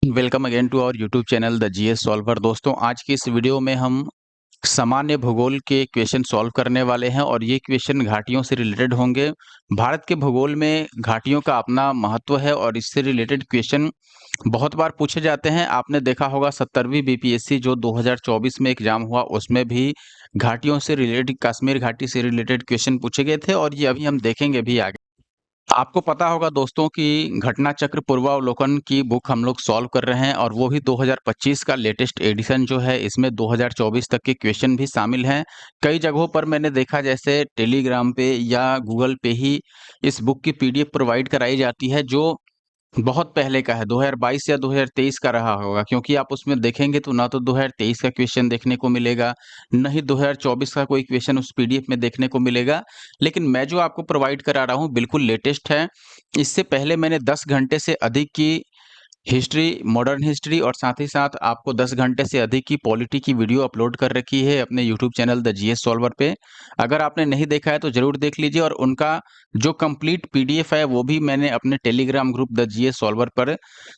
Welcome again to our YouTube channel the GS solver. दोस्तों, आज की इस वीडियो में हम सामान्य भूगोल के क्वेश्चन सॉल्व करने वाले हैं और ये क्वेश्चन घाटियों से रिलेटेड होंगे। भारत के भूगोल में घाटियों का अपना महत्व है और इससे रिलेटेड क्वेश्चन बहुत बार पूछे जाते हैं। आपने देखा होगा 70वीं बीपीएससी जो 2024 में एग्जाम हुआ, उसमें भी घाटियों से रिलेटेड, कश्मीर घाटी से रिलेटेड क्वेश्चन पूछे गए थे और ये अभी हम देखेंगे भी आगे। आपको पता होगा दोस्तों कि घटना चक्र पूर्वावलोकन की बुक हम लोग सॉल्व कर रहे हैं और वो भी 2025 का लेटेस्ट एडिशन जो है, इसमें 2024 तक के क्वेश्चन भी शामिल हैं। कई जगहों पर मैंने देखा, जैसे टेलीग्राम पे या गूगल पे ही इस बुक की पीडीएफ प्रोवाइड कराई जाती है, जो बहुत पहले का है, 2022 या 2023 का रहा होगा, क्योंकि आप उसमें देखेंगे तो ना तो 2023 का क्वेश्चन देखने को मिलेगा, न ही 2024 का कोई क्वेश्चन उस पीडीएफ में देखने को मिलेगा। लेकिन मैं जो आपको प्रोवाइड करा रहा हूँ बिल्कुल लेटेस्ट है। इससे पहले मैंने 10 घंटे से अधिक की हिस्ट्री, मॉडर्न हिस्ट्री और साथ ही साथ आपको 10 घंटे से अधिक की पॉलिटी की वीडियो अपलोड कर रखी है अपने YouTube channel the GS solver पे। अगर आपने नहीं देखा है तो ज़रूर देख लीजिए, और उनका जो कंप्लीट पीडीएफ है वो भी मैंने अपने Telegram group the GS solver पर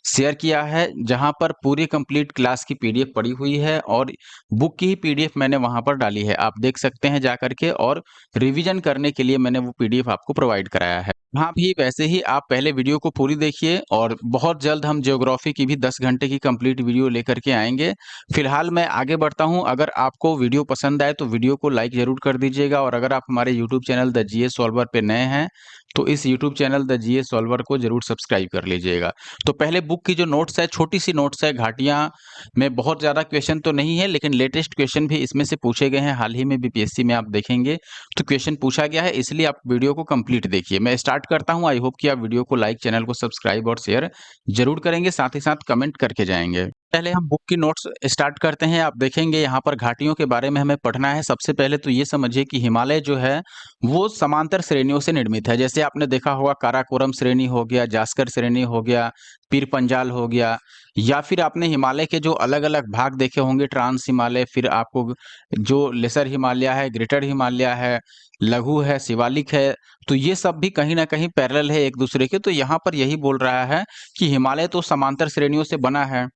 शेयर किया है, जहां पर पूरी कंप्लीट क्लास की पीडीएफ पड़ी हुई है और बुक की ही पीडीएफ मैंने वहां पर डाली है। आप देख सकते हैं जा करके, और रिवीजन करने के लिए मैंने वो पीडीएफ आपको प्रोवाइड कराया है। हाँ, भी वैसे ही आप पहले वीडियो को पूरी देखिए और बहुत जल्द हम ज्योग्राफी की भी 10 घंटे की कंप्लीट वीडियो लेकर के आएँगे। फिलहाल मैं आगे बढ़ता हूँ। अगर आपको वीडियो पसंद आए तो वीडियो को लाइक ज़रूर कर दीजिएगा, और अगर आप हमारे YouTube channel the GS solver पे नए हैं तो इस YouTube channel the GS solver को ज़रूर सब्सक्राइब कर लीजिएगा। तो पहले बुक की जो नोट्स है, छोटी-सी नोट्स है, घाटियाँ में बहुत ज़्यादा क्वेश्चन तो नहीं है, लेकिन लेटेस्ट क्वेश्चन भी इसमें से पूछे गए हैं। हाल ही में बीपीएससी में आप देखेंगे तो क्वेश्चन पूछा गया है, इसलिए आप वीडियो को कंप्लीट देखिए। मैं स्टार्ट करता हूं। आई होप कि आप वीडियो को लाइक, चैनल को सब्सक्राइब और शेयर जरूर करेंगे, साथ ही साथ कमेंट करके जाएंगे। पहले हम बुक की नोट्स स्टार्ट करते हैं। आप देखेंगे यहाँ पर घाटियों के बारे में हमें पढ़ना है। सबसे पहले तो ये समझिए कि हिमालय जो है वो समांतर श्रेणियों से निर्मित है। जैसे आपने देखा होगा, काराकोरम श्रेणी हो गया, जास्कर श्रेणी हो गया, पीर पंजाल हो गया, या फिर आपने हिमालय के जो अलग अलग भाग देखे होंगे, ट्रांस हिमालय, फिर आपको जो लेसर हिमालय है, ग्रेटर हिमालय है, लघु है, शिवालिक है, तो ये सब भी कहीं न कहीं पैरेलल है एक दूसरे के। तो यहाँ पर यही बोल रहा है कि हिमालय तो समांतर श्रेणियों से बना है,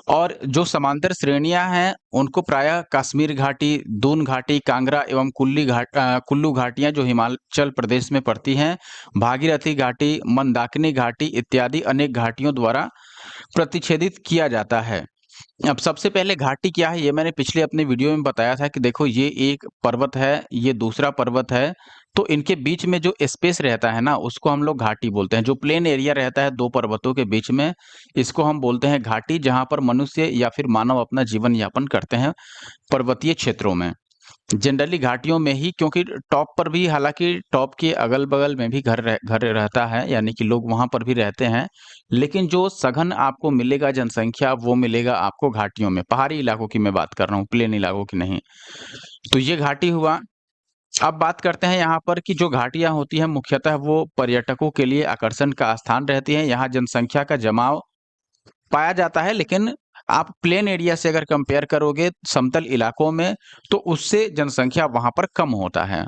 और जो समांतर श्रेणियां हैं उनको प्रायः कश्मीर घाटी, दून घाटी, कांगड़ा एवं कुल्लू घाटियां जो हिमाचल प्रदेश में पड़ती हैं, भागीरथी घाटी, मंदाकिनी घाटी इत्यादि अनेक घाटियों द्वारा प्रतिच्छेदित किया जाता है। अब सबसे पहले घाटी क्या है, ये मैंने पिछले अपने वीडियो में बताया था कि देखो, ये एक पर्वत है, ये दूसरा पर्वत है, तो इनके बीच में जो स्पेस रहता है ना, उसको हम लोग घाटी बोलते हैं। जो प्लेन एरिया रहता है दो पर्वतों के बीच में, इसको हम बोलते हैं घाटी, जहाँ पर मनुष्य या फिर मानव अपना जीवन यापन करते हैं पर्वतीय क्षेत्रों में। जनरली घाटियों में ही, क्योंकि टॉप पर भी, हालांकि टॉप के अगल-बगल में भी घर रहता है, यानी कि लोग वहां पर भी रहते हैं, लेकिन जो सघन आपको मिलेगा जनसंख्या, वो मिलेगा आपको घाटियों में। पहाड़ी इलाकों की मैं बात कर रहा हूँ, प्लेन इलाकों की नहीं। तो ये घाटी हुआ। अब बात करते हैं यहाँ पर कि जो घाटियां होती हैं मुख्यतः वो पर्यटकों के लिए आकर्षण का स्थान रहती हैं। यहाँ जनसंख्या का जमाव पाया जाता है, लेकिन आप प्लेन एरिया से अगर कंपेयर करोगे समतल इलाकों में, तो उससे जनसंख्या वहां पर कम होता है।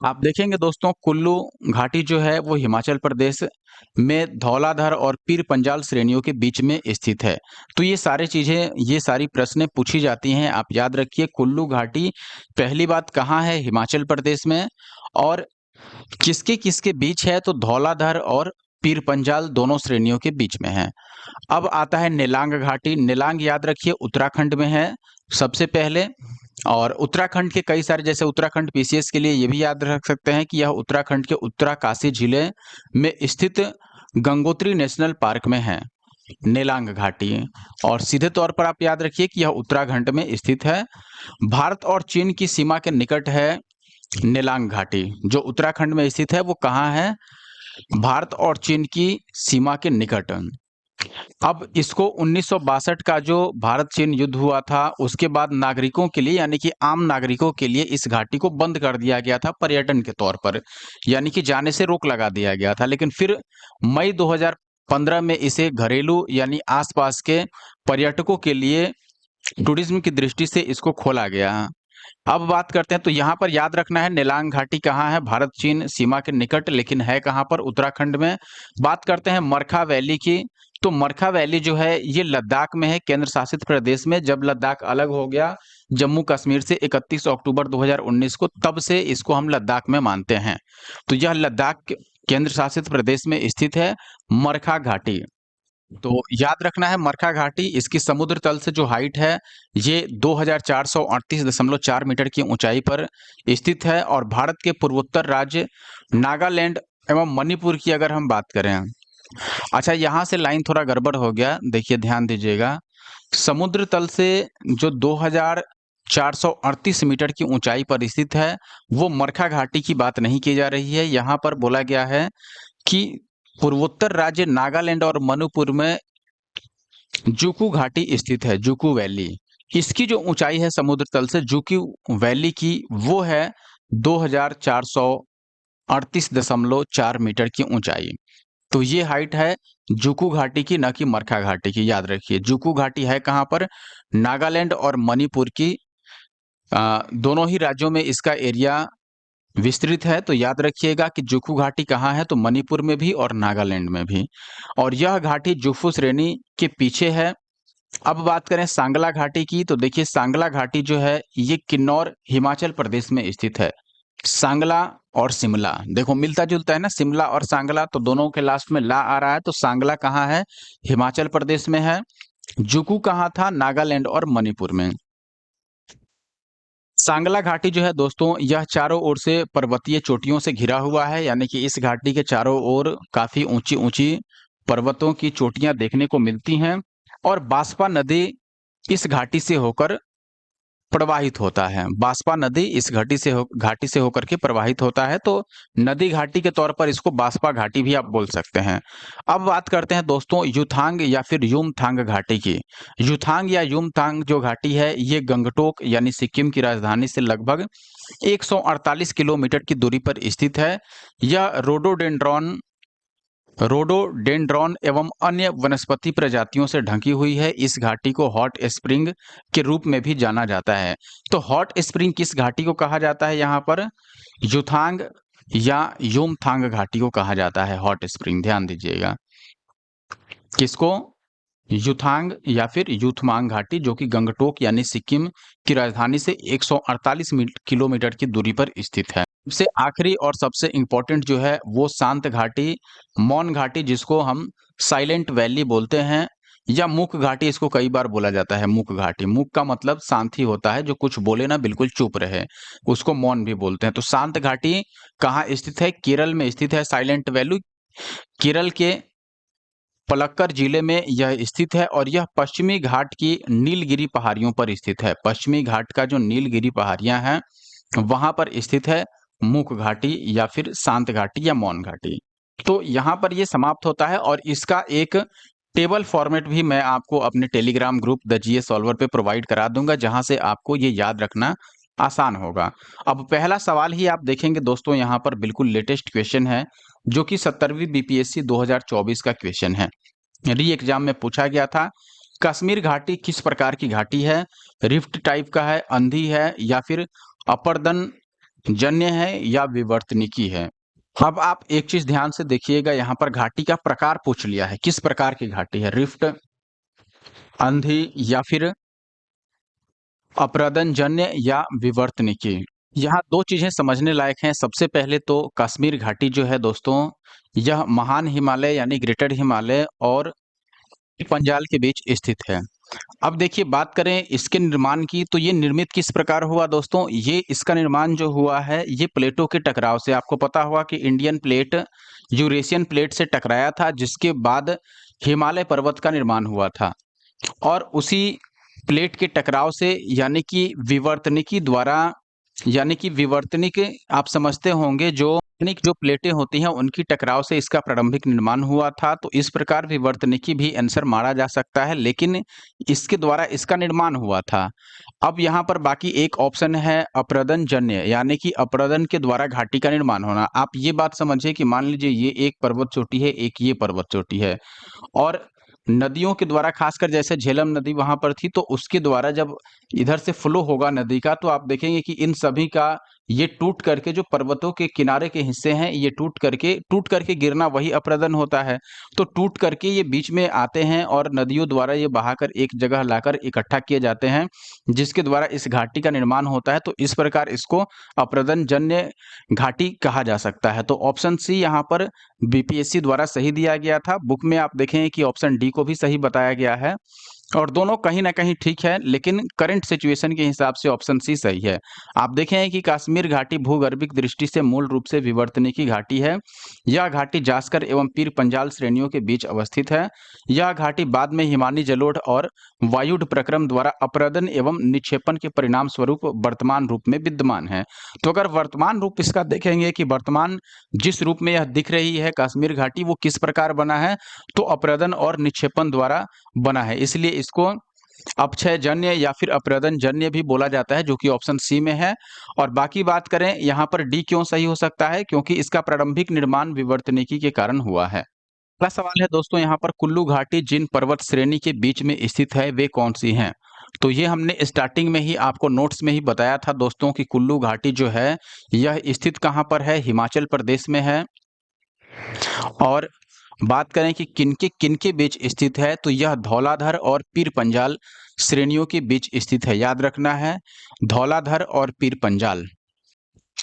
आप देखेंगे दोस्तों, कुल्लू घाटी जो है वो हिमाचल प्रदेश में धौलाधर और पीर पंजाल श्रेणियों के बीच में स्थित है। तो ये सारी चीजें, ये सारी प्रश्नें पूछी जाती हैं, आप याद रखिए। कुल्लू घाटी पहली बात कहाँ है, हिमाचल प्रदेश में, और किसके किसके बीच है, तो धौलाधर और पीर पंजाल दोनों श्रेणियों के बीच में है। अब आता है नेलांग घाटी। नेलांग याद रखिए उत्तराखंड में है सबसे पहले, और उत्तराखंड के कई सारे, जैसे उत्तराखंड पीसीएस के लिए ये भी याद रख सकते हैं कि यह उत्तराखंड के उत्तराकाशी जिले में स्थित गंगोत्री नेशनल पार्क में है नेलांग घाटी। और सीधे तौर पर आप याद रखिए कि यह उत्तराखंड में स्थित है। भारत और चीन की सीमा के निकट है नेलांग घाटी। जो उत्तराखंड में स्थित है वो कहाँ है, भारत और चीन की सीमा के निकट। अब इसको 1962 का जो भारत चीन युद्ध हुआ था, उसके बाद नागरिकों के लिए, यानी कि आम नागरिकों के लिए इस घाटी को बंद कर दिया गया था पर्यटन के तौर पर, यानी कि जाने से रोक लगा दिया गया था। लेकिन फिर मई 2015 में इसे घरेलू यानी आसपास के पर्यटकों के लिए टूरिज्म की दृष्टि से इसको खोला गया। अब बात करते हैं, तो यहाँ पर याद रखना है नेलांग घाटी कहाँ है, भारत चीन सीमा के निकट, लेकिन है कहाँ पर, उत्तराखंड में। बात करते हैं मरखा वैली की, तो मरखा वैली जो है ये लद्दाख में है, केंद्र शासित प्रदेश में। जब लद्दाख अलग हो गया जम्मू कश्मीर से 31 अक्टूबर 2019 को, तब से इसको हम लद्दाख में मानते हैं। तो यह लद्दाख केंद्र शासित प्रदेश में स्थित है मरखा घाटी। तो याद रखना है मरखा घाटी, इसकी समुद्र तल से जो हाइट है ये 2438.4 मीटर की ऊंचाई पर स्थित है। और भारत के पूर्वोत्तर राज्य नागालैंड एवं मणिपुर की अगर हम बात करें, अच्छा यहाँ से लाइन थोड़ा गड़बड़ हो गया, देखिए ध्यान दीजिएगा। समुद्र तल से जो 2438 मीटर की ऊंचाई पर स्थित है वो मरखा घाटी की बात नहीं की जा रही है। यहाँ पर बोला गया है कि पूर्वोत्तर राज्य नागालैंड और मणिपुर में जुकू घाटी स्थित है, जुकू वैली। इसकी जो ऊंचाई है समुद्र तल से जुकू वैली की, वो है 2438.4 मीटर की ऊंचाई। तो ये हाइट है जुकू घाटी की, न कि मरखा घाटी की। याद रखिए जुकू घाटी है कहाँ पर, नागालैंड और मणिपुर की दोनों ही राज्यों में इसका एरिया विस्तृत है। तो याद रखिएगा कि जुकू घाटी कहाँ है, तो मणिपुर में भी और नागालैंड में भी। और यह घाटी जुफू श्रेणी के पीछे है। अब बात करें सांगला घाटी की, तो देखिए सांगला घाटी जो है ये किन्नौर हिमाचल प्रदेश में स्थित है। सांगला और शिमला देखो मिलता जुलता है ना, शिमला और सांगला, तो दोनों के लास्ट में ला आ रहा है। तो सांगला कहाँ है, हिमाचल प्रदेश में है। जुकू कहाँ था, नागालैंड और मणिपुर में। सांगला घाटी जो है दोस्तों यह चारों ओर से पर्वतीय चोटियों से घिरा हुआ है, यानी कि इस घाटी के चारों ओर काफी ऊंची ऊंची पर्वतों की चोटियां देखने को मिलती हैं। और बांसपा नदी इस घाटी से होकर प्रवाहित होता है। बांसपा नदी इस घाटी से होकर के प्रवाहित होता है। तो नदी घाटी के तौर पर इसको बांसपा घाटी भी आप बोल सकते हैं। अब बात करते हैं दोस्तों युथांग या फिर युमथांग घाटी की। युथांग या युमथांग जो घाटी है ये गंगटोक यानी सिक्किम की राजधानी से लगभग 148 किलोमीटर की दूरी पर स्थित है। यह रोडोडेंड्रॉन एवं अन्य वनस्पति प्रजातियों से ढकी हुई है। इस घाटी को हॉट स्प्रिंग के रूप में भी जाना जाता है। तो हॉट स्प्रिंग किस घाटी को कहा जाता है, यहाँ पर युथांग या युमथांग घाटी को कहा जाता है हॉट स्प्रिंग। ध्यान दीजिएगा किसको, युथांग या फिर यूथमांग घाटी, जो कि गंगटोक यानी सिक्किम की राजधानी से 148 किलोमीटर की दूरी पर स्थित है। सबसे आखिरी और सबसे इंपॉर्टेंट जो है वो शांत घाटी, मौन घाटी, जिसको हम साइलेंट वैली बोलते हैं, या मूक घाटी इसको कई बार बोला जाता है। मूक घाटी, मूक का मतलब शांत ही होता है, जो कुछ बोले ना, बिल्कुल चुप रहे, उसको मौन भी बोलते हैं। तो शांत घाटी कहाँ स्थित है, केरल में स्थित है। साइलेंट वैली केरल के पलक्कड़ जिले में यह स्थित है। और यह पश्चिमी घाट की नीलगिरी पहाड़ियों पर स्थित है। पश्चिमी घाट का जो नीलगिरी पहाड़ियां हैं वहां पर स्थित है मूक घाटी या फिर शांत घाटी या मौन घाटी। तो यहाँ पर ये समाप्त होता है। और इसका एक टेबल फॉर्मेट भी मैं आपको अपने Telegram group the GS solver पे प्रोवाइड करा दूंगा, जहां से आपको ये याद रखना आसान होगा। अब पहला सवाल ही आप देखेंगे दोस्तों, यहाँ पर बिल्कुल लेटेस्ट क्वेश्चन है, जो कि 17वीं बीपीएससी 2024 का क्वेश्चन है। री एग्जाम में पूछा गया था। कश्मीर घाटी किस प्रकार की घाटी है, रिफ्ट टाइप का है, अंधी है, या फिर अपरदन जन्य है, या विवर्तनिकी है। अब आप एक चीज ध्यान से देखिएगा, यहाँ पर घाटी का प्रकार पूछ लिया है, किस प्रकार की घाटी है, रिफ्ट, अंधी, या फिर अपरदन जन्य, या विवर्तनिकी। यहाँ दो चीजें समझने लायक हैं। सबसे पहले तो कश्मीर घाटी जो है दोस्तों, यह महान हिमालय यानी ग्रेटर हिमालय और पंजाल के बीच स्थित है। अब देखिए बात करें इसके निर्माण की, तो ये निर्मित किस प्रकार हुआ दोस्तों, ये इसका निर्माण जो हुआ है ये प्लेटों के टकराव से। आपको पता होगा कि इंडियन प्लेट यूरेशियन प्लेट से टकराया था, जिसके बाद हिमालय पर्वत का निर्माण हुआ था। और उसी प्लेट के टकराव से यानी कि विवर्तनिक आप समझते होंगे, जो प्लेटें होती हैं उनकी टकराव से इसका प्रारंभिक निर्माण हुआ था। तो इस प्रकार विवर्तनिकी भी आंसर मारा जा सकता है, लेकिन इसके द्वारा इसका निर्माण हुआ था। अब यहाँ पर बाकी एक ऑप्शन है अपरदन जन्य, यानी कि अपरदन के द्वारा घाटी का निर्माण होना। आप ये बात समझिए कि मान लीजिए ये एक पर्वत चोटी है, एक ये पर्वत चोटी है, और नदियों के द्वारा खासकर जैसे झेलम नदी वहां पर थी, तो उसके द्वारा जब इधर से फ्लो होगा नदी का, तो आप देखेंगे कि इन सभी का ये टूट करके जो पर्वतों के किनारे के हिस्से हैं, ये टूट करके गिरना वही अपरदन होता है। तो टूट करके ये बीच में आते हैं और नदियों द्वारा ये बहाकर एक जगह लाकर इकट्ठा किए जाते हैं, जिसके द्वारा इस घाटी का निर्माण होता है। तो इस प्रकार इसको अपरदन जन्य घाटी कहा जा सकता है। तो ऑप्शन सी यहाँ पर बीपीएससी द्वारा सही दिया गया था। बुक में आप देखें कि ऑप्शन डी को भी सही बताया गया है और दोनों कहीं न कहीं ठीक है, लेकिन करंट सिचुएशन के हिसाब से ऑप्शन सी सही है। आप देखें कि कश्मीर घाटी भूगर्भिक दृष्टि से मूल रूप से विवर्तनिकी घाटी है। यह घाटी जास्कर एवं पीर पंजाल श्रेणियों के बीच अवस्थित है। यह घाटी बाद में हिमानी जलोढ़ और वायुड प्रक्रम द्वारा अपरदन एवं निक्षेपण के परिणाम स्वरूप वर्तमान रूप में विद्यमान है। तो अगर वर्तमान रूप इसका देखेंगे कि वर्तमान जिस रूप में यह दिख रही है कश्मीर घाटी, वो किस प्रकार बना है, तो अपरदन और निक्षेपण द्वारा बना है। इसलिए इसको अपक्षय जन्य या फिर अपरदन जन्य भी बोला जाता है, जो कि ऑप्शन सी में है। और बाकी बात करें यहाँ पर डी क्यों सही हो सकता है, क्योंकि इसका प्रारंभिक निर्माण विवर्तनिकी के कारण हुआ है। अगला सवाल है दोस्तों, यहाँ पर कुल्लू घाटी जिन पर्वत श्रेणी के बीच में स्थित है वे कौन सी हैं? तो ये हमने स्टार्टिंग में ही आपको नोट्स में ही बताया था दोस्तों कि कुल्लू घाटी जो है यह स्थित कहाँ पर है, हिमाचल प्रदेश में है। और बात करें कि किनके किनके बीच स्थित है, तो यह धौलाधर और पीर पंजाल श्रेणियों के बीच स्थित है। याद रखना है, धौलाधर और पीर पंजाल।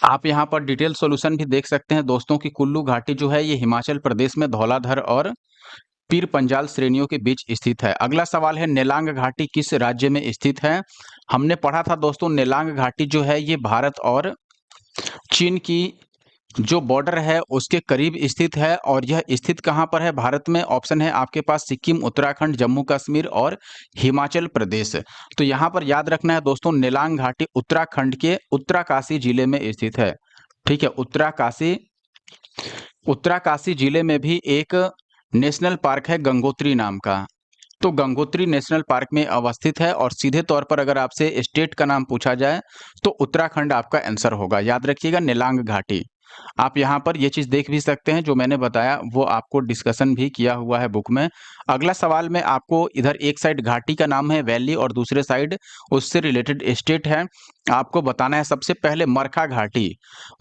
आप यहाँ पर डिटेल सॉल्यूशन भी देख सकते हैं दोस्तों कि कुल्लू घाटी जो है ये हिमाचल प्रदेश में धौलाधर और पीर पंजाल श्रेणियों के बीच स्थित है। अगला सवाल है, नेलांग घाटी किस राज्य में स्थित है? हमने पढ़ा था दोस्तों, नेलांग घाटी जो है ये भारत और चीन की जो बॉर्डर है उसके करीब स्थित है। और यह स्थित कहाँ पर है भारत में? ऑप्शन है आपके पास सिक्किम, उत्तराखंड, जम्मू कश्मीर और हिमाचल प्रदेश। तो यहाँ पर याद रखना है दोस्तों, नेलांग घाटी उत्तराखंड के उत्तराकाशी जिले में स्थित है। ठीक है, उत्तराकाशी जिले में भी एक नेशनल पार्क है गंगोत्री नाम का। तो गंगोत्री नेशनल पार्क में अवस्थित है। और सीधे तौर पर अगर आपसे स्टेट का नाम पूछा जाए तो उत्तराखंड आपका आंसर होगा। याद रखिएगा, नेलांग घाटी। आप यहाँ पर ये चीज़ देख भी सकते हैं, जो मैंने बताया वो आपको डिस्कशन भी किया हुआ है बुक में। अगला सवाल में आपको इधर एक साइड घाटी का नाम है वैली और दूसरे साइड उससे रिलेटेड स्टेट है। आपको बताना है सबसे पहले मरखा घाटी।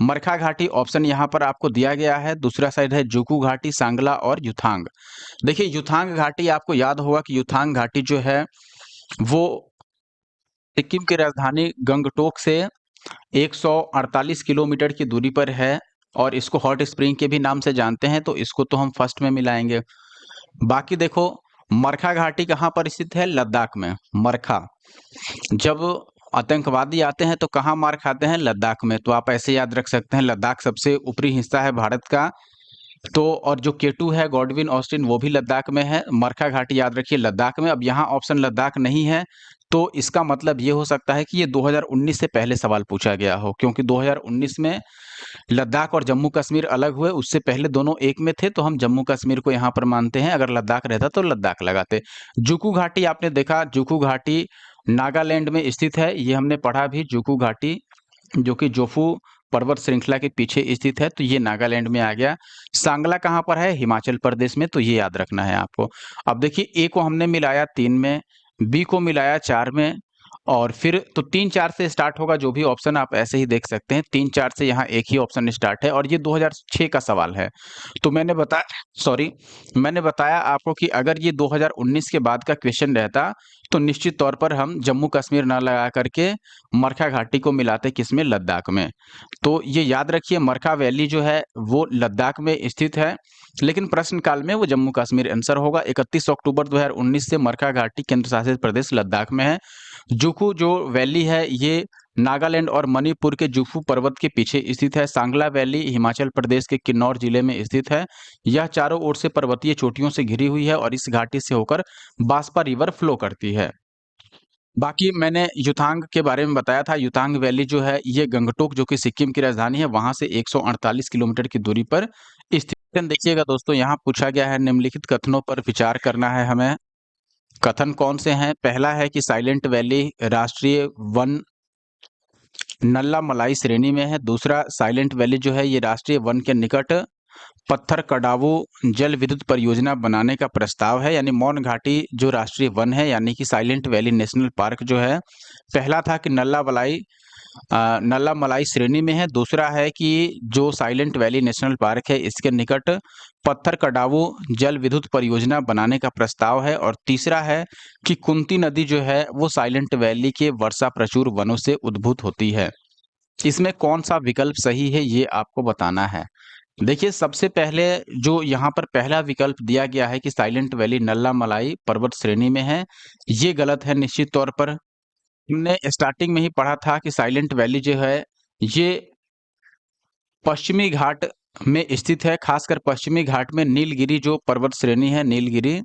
मरखा घाटी ऑप्शन यहाँ पर आपको दिया गया है। दूसरा साइड है जुकू घाटी, सांगला और युथांग। देखिए युथांग घाटी, आपको याद होगा कि युथांग घाटी जो है वो सिक्किम की राजधानी गंगटोक से 148 किलोमीटर की दूरी पर है। और इसको हॉट स्प्रिंग के भी नाम से जानते हैं, तो इसको तो हम फर्स्ट में मिलाएंगे। बाकी देखो, मरखा घाटी कहाँ पर स्थित है? लद्दाख में। मरखा, जब आतंकवादी आते हैं तो कहाँ मार खाते हैं? लद्दाख में। तो आप ऐसे याद रख सकते हैं, लद्दाख सबसे ऊपरी हिस्सा है भारत का। तो और जो केटू है गॉडविन ऑस्टिन, वो भी लद्दाख में है। मरखा घाटी याद रखिए लद्दाख में। अब यहाँ ऑप्शन लद्दाख नहीं है, तो इसका मतलब ये हो सकता है कि ये 2019 से पहले सवाल पूछा गया हो, क्योंकि 2019 में लद्दाख और जम्मू कश्मीर अलग हुए, उससे पहले दोनों एक में थे। तो हम जम्मू कश्मीर को यहाँ पर मानते हैं, अगर लद्दाख रहता तो लद्दाख लगाते। जुकू घाटी आपने देखा, जुकू घाटी नागालैंड में स्थित है। ये हमने पढ़ा भी, जुकू घाटी जो कि जोफू पर्वत श्रृंखला के पीछे स्थित है, तो ये नागालैंड में आ गया। सांगला कहाँ पर है? हिमाचल प्रदेश में। तो ये याद रखना है आपको। अब देखिए, ए को हमने मिलाया 3 में, बी को मिलाया 4 में, और फिर तो 3-4 से स्टार्ट होगा जो भी ऑप्शन, आप ऐसे ही देख सकते हैं। 3-4 से यहाँ एक ही ऑप्शन स्टार्ट है और ये 2006 का सवाल है। तो मैंने बताया आपको कि अगर ये 2019 के बाद का क्वेश्चन रहता तो निश्चित तौर पर हम जम्मू कश्मीर ना लगा करके मरखा घाटी को मिलाते, किसमें? लद्दाख में। तो ये याद रखिए, मरखा वैली जो है वो लद्दाख में स्थित है, लेकिन प्रश्न काल में वो जम्मू कश्मीर आंसर होगा। 31 अक्टूबर 2019 से मरखा घाटी केंद्र शासित प्रदेश लद्दाख में है। जुकू जो वैली है ये नागालैंड और मणिपुर के जुफू पर्वत के पीछे स्थित है। सांगला वैली हिमाचल प्रदेश के किन्नौर जिले में स्थित है। यह चारों ओर से पर्वतीय चोटियों से घिरी हुई है और इस घाटी से होकर बांसपा रिवर फ्लो करती है। बाकी मैंने युतांग के बारे में बताया था। युतांग वैली जो है ये गंगटोक जो कि सिक्किम की राजधानी है वहां से 148 किलोमीटर की दूरी पर स्थित। देखिएगा दोस्तों, यहाँ पूछा गया है निम्नलिखित कथनों पर विचार करना है हमें। कथन कौन से हैं? पहला है कि साइलेंट वैली राष्ट्रीय वन नल्ला मलाई श्रेणी में है। दूसरा, साइलेंट वैली जो है ये राष्ट्रीय वन के निकट पत्थर कडावू जल विद्युत परियोजना बनाने का प्रस्ताव है। यानी मौन घाटी जो राष्ट्रीय वन है, यानी कि साइलेंट वैली नेशनल पार्क जो है, पहला था कि नल्ला मलाई नल्ला मलाई श्रेणी में है। दूसरा है कि जो साइलेंट वैली नेशनल पार्क है इसके निकट पत्थर कडावू जल विद्युत परियोजना बनाने का प्रस्ताव है। और तीसरा है कि कुंती नदी जो है वो साइलेंट वैली के वर्षा प्रचुर वनों से उद्भूत होती है। इसमें कौन सा विकल्प सही है ये आपको बताना है। देखिए, सबसे पहले जो यहाँ पर पहला विकल्प दिया गया है कि साइलेंट वैली नल्ला मलाई पर्वत श्रेणी में है, ये गलत है निश्चित तौर पर। हमने स्टार्टिंग में ही पढ़ा था कि साइलेंट वैली जो है ये पश्चिमी घाट में स्थित है। खासकर पश्चिमी घाट में नीलगिरी जो पर्वत श्रेणी है, नीलगिरी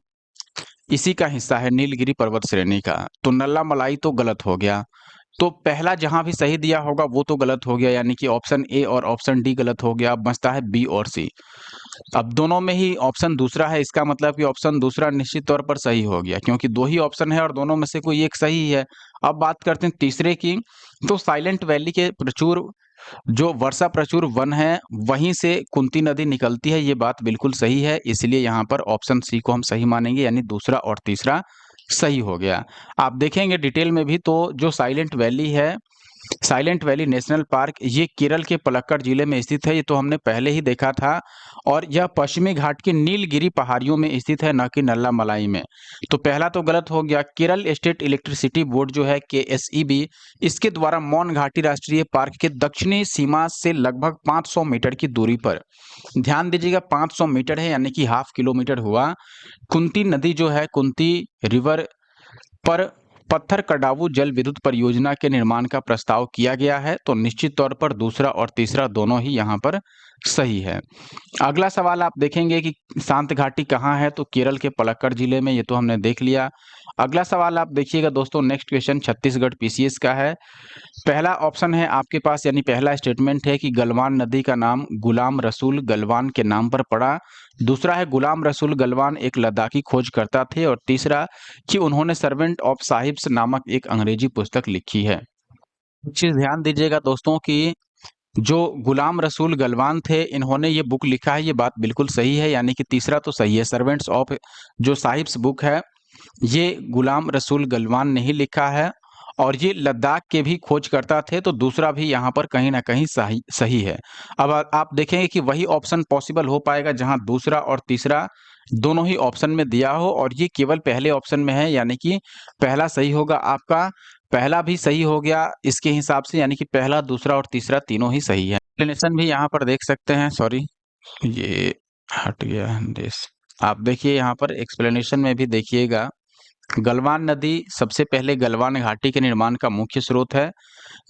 इसी का हिस्सा है, नीलगिरी पर्वत श्रेणी का। तो नल्ला मलाई तो गलत हो गया। तो पहला जहां भी सही दिया होगा वो तो गलत हो गया, यानी कि ऑप्शन ए और ऑप्शन डी गलत हो गया। अब बचता है बी और सी। अब दोनों में ही ऑप्शन दूसरा है, इसका मतलब कि ऑप्शन दूसरा निश्चित तौर पर सही हो गया, क्योंकि दो ही ऑप्शन है और दोनों में से कोई एक सही है। अब बात करते हैं तीसरे की। तो साइलेंट वैली के प्रचुर जो वर्षा प्रचुर वन है वहीं से कुंती नदी निकलती है, ये बात बिल्कुल सही है। इसलिए यहाँ पर ऑप्शन सी को हम सही मानेंगे, यानी दूसरा और तीसरा सही हो गया। आप देखेंगे डिटेल में भी तो जो साइलेंट वैली है, साइलेंट वैली नेशनल पार्क, ये केरल के पलक्कड़ जिले में स्थित है। ये तो हमने पहले ही देखा था। और यह पश्चिमी घाट की नीलगिरी पहाड़ियों में स्थित है, न कि नल्ला मलाई में। तो पहला तो गलत हो गया। केरल स्टेट इलेक्ट्रिसिटी बोर्ड जो है केएसईबी, इसके द्वारा मौन घाटी राष्ट्रीय पार्क के दक्षिणी सीमा से लगभग 500 मीटर की दूरी पर, ध्यान दीजिएगा 500 मीटर है, यानी कि हाफ किलोमीटर हुआ, कुंती नदी जो है, कुंती रिवर पर पत्थर कडावू जल विद्युत परियोजना के निर्माण का प्रस्ताव किया गया है। तो निश्चित तौर पर दूसरा और तीसरा दोनों ही यहाँ पर सही है। अगला सवाल आप देखेंगे कि शांत घाटी कहाँ है, तो केरल के पलक्कड़ जिले में, ये तो हमने देख लिया। अगला सवाल आप देखिएगा दोस्तों, नेक्स्ट क्वेश्चन छत्तीसगढ़ पीसीएस का है। पहला ऑप्शन है आपके पास, यानी पहला स्टेटमेंट है कि गलवान नदी का नाम गुलाम रसूल गलवान के नाम पर पड़ा। दूसरा है गुलाम रसूल गलवान एक लद्दाखी खोजकर्ता थे। और तीसरा कि उन्होंने सर्वेंट ऑफ साहिब्स नामक एक अंग्रेजी पुस्तक लिखी है। एक चीज ध्यान दीजिएगा दोस्तों कि जो गुलाम रसूल गलवान थे इन्होंने ये बुक लिखा है, ये बात बिल्कुल सही है, यानी कि तीसरा तो सही है। सर्वेंट्स ऑफ जो साहिब्स बुक है ये गुलाम रसूल गलवान ने ही लिखा है। और ये लद्दाख के भी खोजकर्ता थे, तो दूसरा भी यहाँ पर कहीं ना कहीं सही सही है। अब आप देखेंगे कि वही ऑप्शन पॉसिबल हो पाएगा जहां दूसरा और तीसरा दोनों ही ऑप्शन में दिया हो, और ये केवल पहले ऑप्शन में है, यानी कि पहला सही होगा आपका। पहला भी सही हो गया इसके हिसाब से, यानी कि पहला, दूसरा और तीसरा तीनों ही सही है। एक्सप्लेनेशन भी यहाँ पर देख सकते हैं, सॉरी ये हट गया है देश। आप देखिए यहाँ पर एक्सप्लेनेशन में भी देखिएगा, गलवान नदी सबसे पहले गलवान घाटी के निर्माण का मुख्य स्रोत है।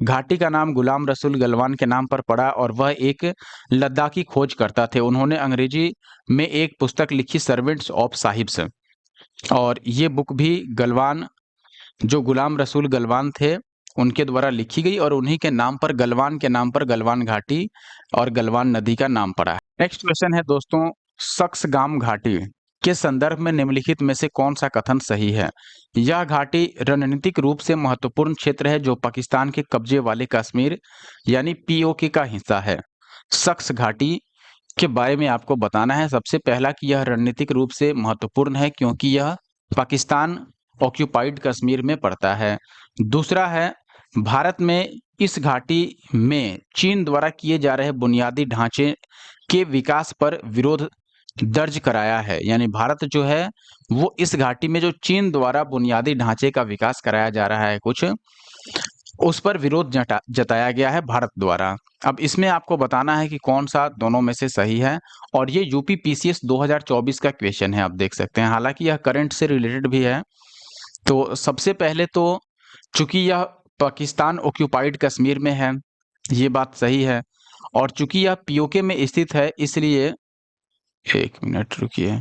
घाटी का नाम गुलाम रसूल गलवान के नाम पर पड़ा और वह एक लद्दाखी खोजकर्ता थे। उन्होंने अंग्रेजी में एक पुस्तक लिखी, सर्वेंट्स ऑफ साहिब्स। और ये बुक भी गलवान, जो गुलाम रसूल गलवान थे उनके द्वारा लिखी गई, और उन्हीं के नाम पर, गलवान के नाम पर गलवान घाटी और गलवान नदी का नाम पड़ा है। नेक्स्ट क्वेश्चन है दोस्तों, सक्सगाम घाटी के संदर्भ में निम्नलिखित में से कौन सा कथन सही है। यह घाटी रणनीतिक रूप से महत्वपूर्ण क्षेत्र है जो पाकिस्तान के कब्जे वाले कश्मीर यानी पीओके का हिस्सा है। सक्स घाटी के बारे में आपको बताना है। सबसे पहला कि यह रणनीतिक रूप से महत्वपूर्ण है क्योंकि यह पाकिस्तान ऑक्यूपाइड कश्मीर में पड़ता है। दूसरा है, भारत में इस घाटी में चीन द्वारा किए जा रहे बुनियादी ढांचे के विकास पर विरोध दर्ज कराया है, यानी भारत जो है वो इस घाटी में जो चीन द्वारा बुनियादी ढांचे का विकास कराया जा रहा है कुछ, उस पर विरोध जताया गया है भारत द्वारा। अब इसमें आपको बताना है कि कौन सा दोनों में से सही है। और ये यूपी पीसीएस 2024 का क्वेश्चन है, आप देख सकते हैं, हालांकि यह करंट से रिलेटेड भी है। तो सबसे पहले तो चूंकि यह पाकिस्तान ऑक्यूपाइड कश्मीर में है, ये बात सही है। और चूंकि यह पीओके में स्थित है, इसलिए एक मिनट रुकिए,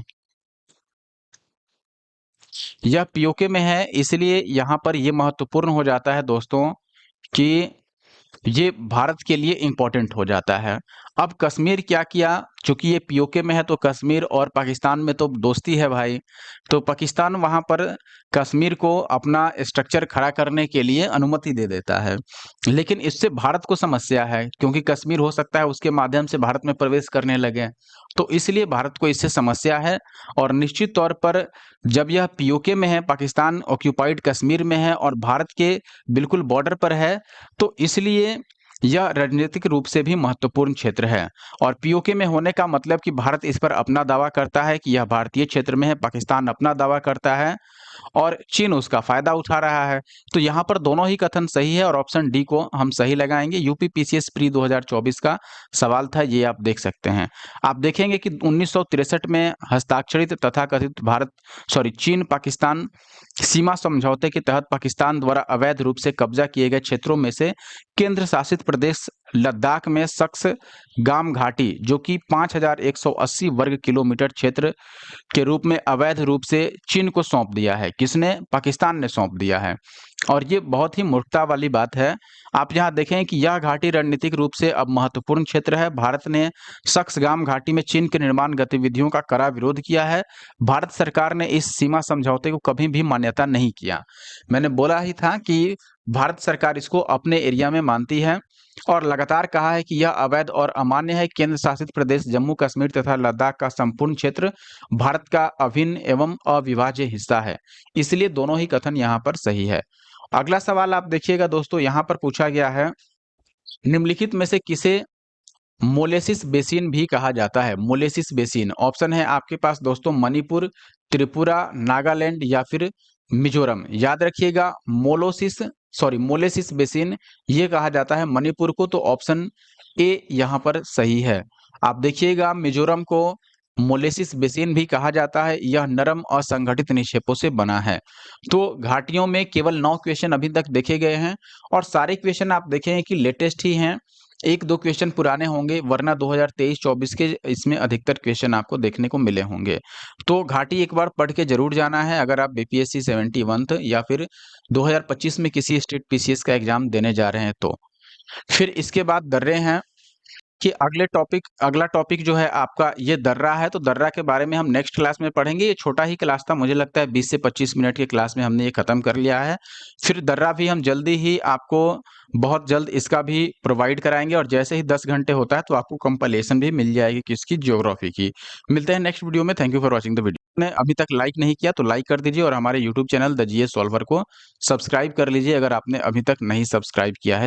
यह पीओके में है इसलिए यहाँ पर यह महत्वपूर्ण हो जाता है दोस्तों कि ये भारत के लिए इंपॉर्टेंट हो जाता है। अब कश्मीर क्या किया, चूँकि ये पीओके में है तो कश्मीर और पाकिस्तान में तो दोस्ती है भाई, तो पाकिस्तान वहाँ पर कश्मीर को अपना स्ट्रक्चर खड़ा करने के लिए अनुमति दे देता है। लेकिन इससे भारत को समस्या है, क्योंकि कश्मीर हो सकता है उसके माध्यम से भारत में प्रवेश करने लगे। तो इसलिए भारत को इससे समस्या है, और निश्चित तौर पर जब यह पीओके में है, पाकिस्तान ऑक्युपाइड कश्मीर में है और भारत के बिल्कुल बॉर्डर पर है, तो इसलिए यह रणनीतिक रूप से भी महत्वपूर्ण क्षेत्र है। और पीओके में होने का मतलब कि भारत इस पर अपना दावा करता है कि यह भारतीय क्षेत्र में है, पाकिस्तान अपना दावा करता है और चीन उसका फायदा उठा रहा है। तो यहाँ पर दोनों ही कथन सही है और ऑप्शन डी को हम सही लगाएंगे। यूपी पीसीएस प्री 2024 का सवाल था, ये आप देख सकते हैं। आप देखेंगे कि 1963 में हस्ताक्षरित तथाकथित चीन पाकिस्तान सीमा समझौते के तहत पाकिस्तान द्वारा अवैध रूप से कब्जा किए गए क्षेत्रों में से केंद्र शासित प्रदेश लद्दाख में सक्स गाम घाटी, जो कि 5180 वर्ग किलोमीटर क्षेत्र के रूप में अवैध रूप से चीन को सौंप दिया है। किसने? पाकिस्तान ने सौंप दिया है। और ये बहुत ही मूर्खता वाली बात है। आप यहाँ देखें कि यह घाटी रणनीतिक रूप से अब महत्वपूर्ण क्षेत्र है। भारत ने सक्सगाम घाटी में चीन के निर्माण गतिविधियों का कड़ा विरोध किया है। भारत सरकार ने इस सीमा समझौते को कभी भी मान्यता नहीं किया। मैंने बोला ही था कि भारत सरकार इसको अपने एरिया में मानती है और लगातार कहा है कि यह अवैध और अमान्य है। केंद्र शासित प्रदेश जम्मू कश्मीर तथा लद्दाख का संपूर्ण क्षेत्र भारत का अभिन्न एवं अविभाज्य हिस्सा है। इसलिए दोनों ही कथन यहाँ पर सही है। अगला सवाल आप देखिएगा दोस्तों, यहाँ पर पूछा गया है, निम्नलिखित में से किसे मोलेसिस बेसिन भी कहा जाता है? मोलेसिस बेसिन ऑप्शन है आपके पास दोस्तों मणिपुर, त्रिपुरा, नागालैंड या फिर मिजोरम। याद रखिएगा मोलेसिस बेसिन ये कहा जाता है मणिपुर को, तो ऑप्शन ए यहाँ पर सही है। आप देखिएगा मिजोरम को मोलेसिस बेसिन भी कहा जाता है। यह नरम असंगठित निक्षेपों से बना है। तो घाटियों में केवल 9 क्वेश्चन अभी तक देखे गए हैं और सारे क्वेश्चन आप देखें कि लेटेस्ट ही हैं। 1-2 क्वेश्चन पुराने होंगे, वरना 2023-24 के इसमें अधिकतर क्वेश्चन आपको देखने को मिले होंगे। तो घाटी एक बार पढ़ के जरूर जाना है अगर आप बीपीएससी 71th या फिर 2025 में किसी स्टेट पीसीएस का एग्जाम देने जा रहे हैं तो। फिर इसके बाद दर्रे हैं कि अगला टॉपिक जो है आपका ये दर्रा है। तो दर्रा के बारे में हम नेक्स्ट क्लास में पढ़ेंगे। ये छोटा ही क्लास था, मुझे लगता है 20 से 25 मिनट के क्लास में हमने ये खत्म कर लिया है। फिर दर्रा भी हम जल्दी ही आपको बहुत जल्द इसका भी प्रोवाइड कराएंगे, और जैसे ही 10 घंटे होता है तो आपको कंपाइलेशन भी मिल जाएगी किसकी, ज्योग्राफी की। मिलते हैं नेक्स्ट वीडियो में। Thank you for watching the video. ने अभी तक लाइक नहीं किया तो लाइक कर दीजिए और हमारे YouTube channel the GS solver को सब्सक्राइब कर लीजिए अगर आपने अभी तक नहीं सब्सक्राइब किया है।